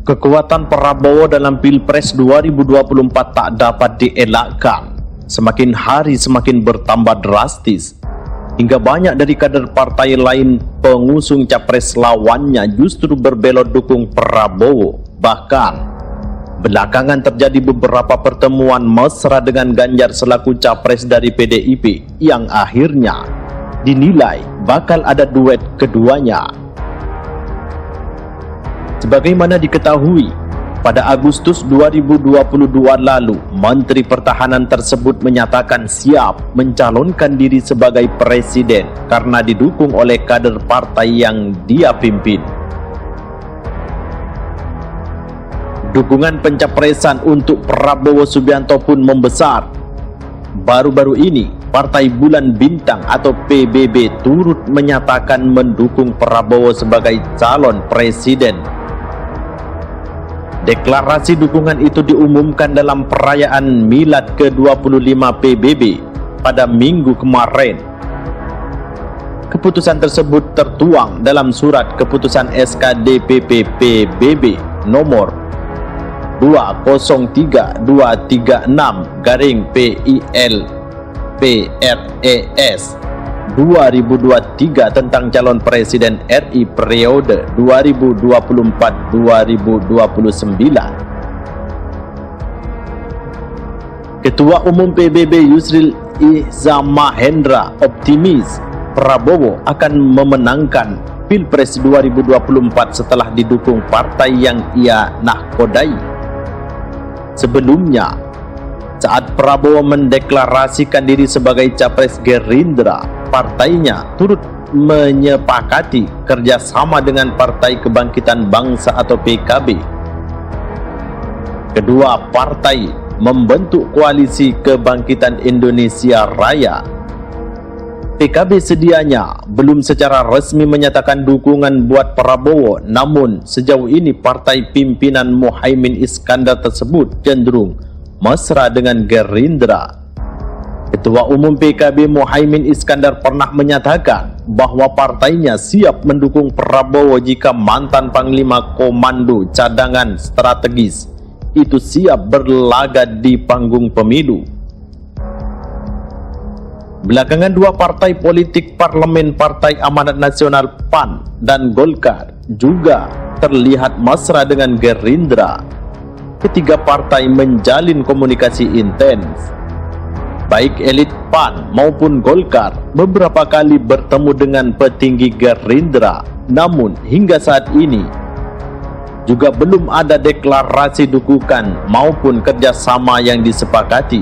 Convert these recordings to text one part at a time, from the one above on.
Kekuatan Prabowo dalam Pilpres 2024 tak dapat dielakkan. Semakin hari semakin bertambah drastis. Hingga banyak dari kader partai lain pengusung capres lawannya justru berbelot dukung Prabowo. Bahkan, belakangan terjadi beberapa pertemuan mesra dengan Ganjar selaku capres dari PDIP yang akhirnya dinilai bakal ada duet keduanya. Sebagaimana diketahui, pada Agustus 2022 lalu, Menteri Pertahanan tersebut menyatakan siap mencalonkan diri sebagai presiden karena didukung oleh kader partai yang dia pimpin. Dukungan pencapresan untuk Prabowo Subianto pun membesar. Baru-baru ini, Partai Bulan Bintang atau PBB turut menyatakan mendukung Prabowo sebagai calon presiden. Deklarasi dukungan itu diumumkan dalam perayaan Milad ke-25 PBB pada minggu kemarin. Keputusan tersebut tertuang dalam surat keputusan SK DPP PBB nomor 20020236-PIL-PRES 2023 tentang calon presiden RI periode 2024-2029. Ketua Umum PBB Yusril Iza Mahendra optimis Prabowo akan memenangkan Pilpres 2024 setelah didukung partai yang ia nahkodai. Sebelumnya, saat Prabowo mendeklarasikan diri sebagai capres Gerindra, partainya turut menyepakati kerjasama dengan Partai Kebangkitan Bangsa atau PKB. Kedua partai membentuk Koalisi Kebangkitan Indonesia Raya. PKB sedianya belum secara resmi menyatakan dukungan buat Prabowo, namun sejauh ini partai pimpinan Muhaimin Iskandar tersebut cenderung mesra dengan Gerindra. Ketua Umum PKB Muhaimin Iskandar pernah menyatakan bahwa partainya siap mendukung Prabowo jika mantan Panglima Komando Cadangan Strategis itu siap berlaga di panggung pemilu. Belakangan dua partai politik parlemen Partai Amanat Nasional PAN dan Golkar juga terlihat mesra dengan Gerindra. Ketiga partai menjalin komunikasi intens. Baik elit PAN maupun Golkar beberapa kali bertemu dengan petinggi Gerindra, namun hingga saat ini juga belum ada deklarasi dukungan maupun kerjasama yang disepakati.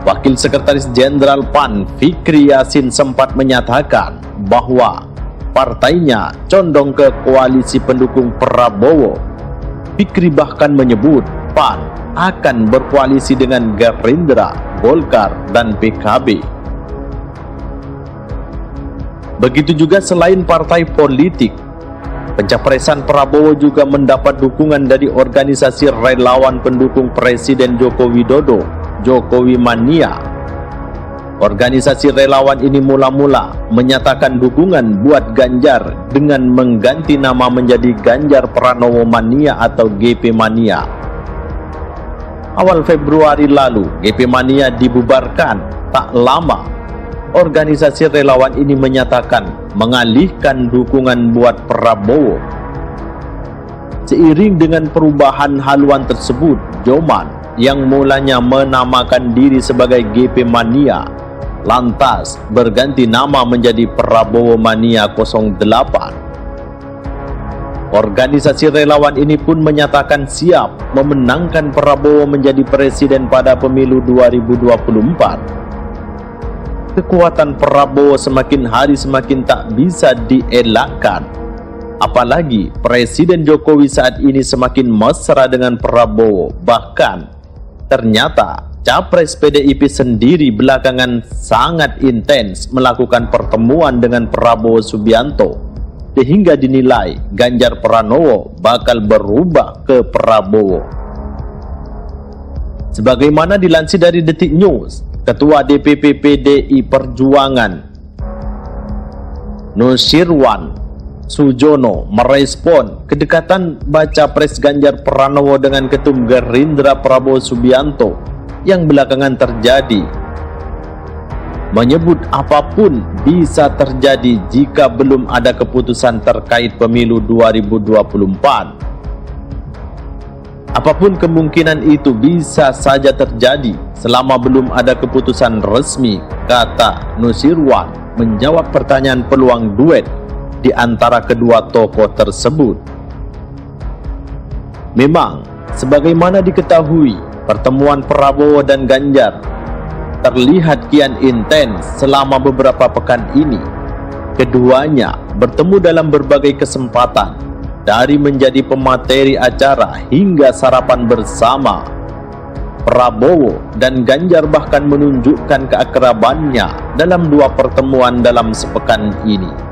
Wakil Sekretaris Jenderal PAN Fikri Yasin sempat menyatakan bahwa partainya condong ke koalisi pendukung Prabowo. Fikri bahkan menyebut PAN akan berkoalisi dengan Gerindra, Golkar, dan PKB. Begitu juga selain partai politik, pencapresan Prabowo juga mendapat dukungan dari organisasi relawan pendukung Presiden Joko Widodo, Jokowi Mania. Organisasi relawan ini mula-mula menyatakan dukungan buat Ganjar dengan mengganti nama menjadi Ganjar Pranowo Mania atau GP Mania. Awal Februari lalu, GP Mania dibubarkan. Tak lama, organisasi relawan ini menyatakan mengalihkan dukungan buat Prabowo. Seiring dengan perubahan haluan tersebut, Joman yang mulanya menamakan diri sebagai GP Mania lantas berganti nama menjadi Prabowo Mania 08. Organisasi relawan ini pun menyatakan siap memenangkan Prabowo menjadi presiden pada pemilu 2024. Kekuatan Prabowo semakin hari semakin tak bisa dielakkan. Apalagi Presiden Jokowi saat ini semakin mesra dengan Prabowo. Bahkan ternyata Capres PDIP sendiri belakangan sangat intens melakukan pertemuan dengan Prabowo Subianto, sehingga dinilai Ganjar Pranowo bakal berubah ke Prabowo. Sebagaimana dilansir dari Detik News, Ketua DPP PDI Perjuangan Nusirwan Sujono merespon kedekatan baca pres Ganjar Pranowo dengan Ketum Gerindra Prabowo Subianto yang belakangan terjadi, menyebut apapun bisa terjadi jika belum ada keputusan terkait pemilu 2024. Apapun kemungkinan itu bisa saja terjadi selama belum ada keputusan resmi, kata Nusirwan menjawab pertanyaan peluang duet di antara kedua tokoh tersebut. Memang, sebagaimana diketahui, pertemuan Prabowo dan Ganjar terlihat kian intens selama beberapa pekan ini. Keduanya bertemu dalam berbagai kesempatan, dari menjadi pemateri acara hingga sarapan bersama. Prabowo dan Ganjar bahkan menunjukkan keakrabannya dalam dua pertemuan dalam sepekan ini.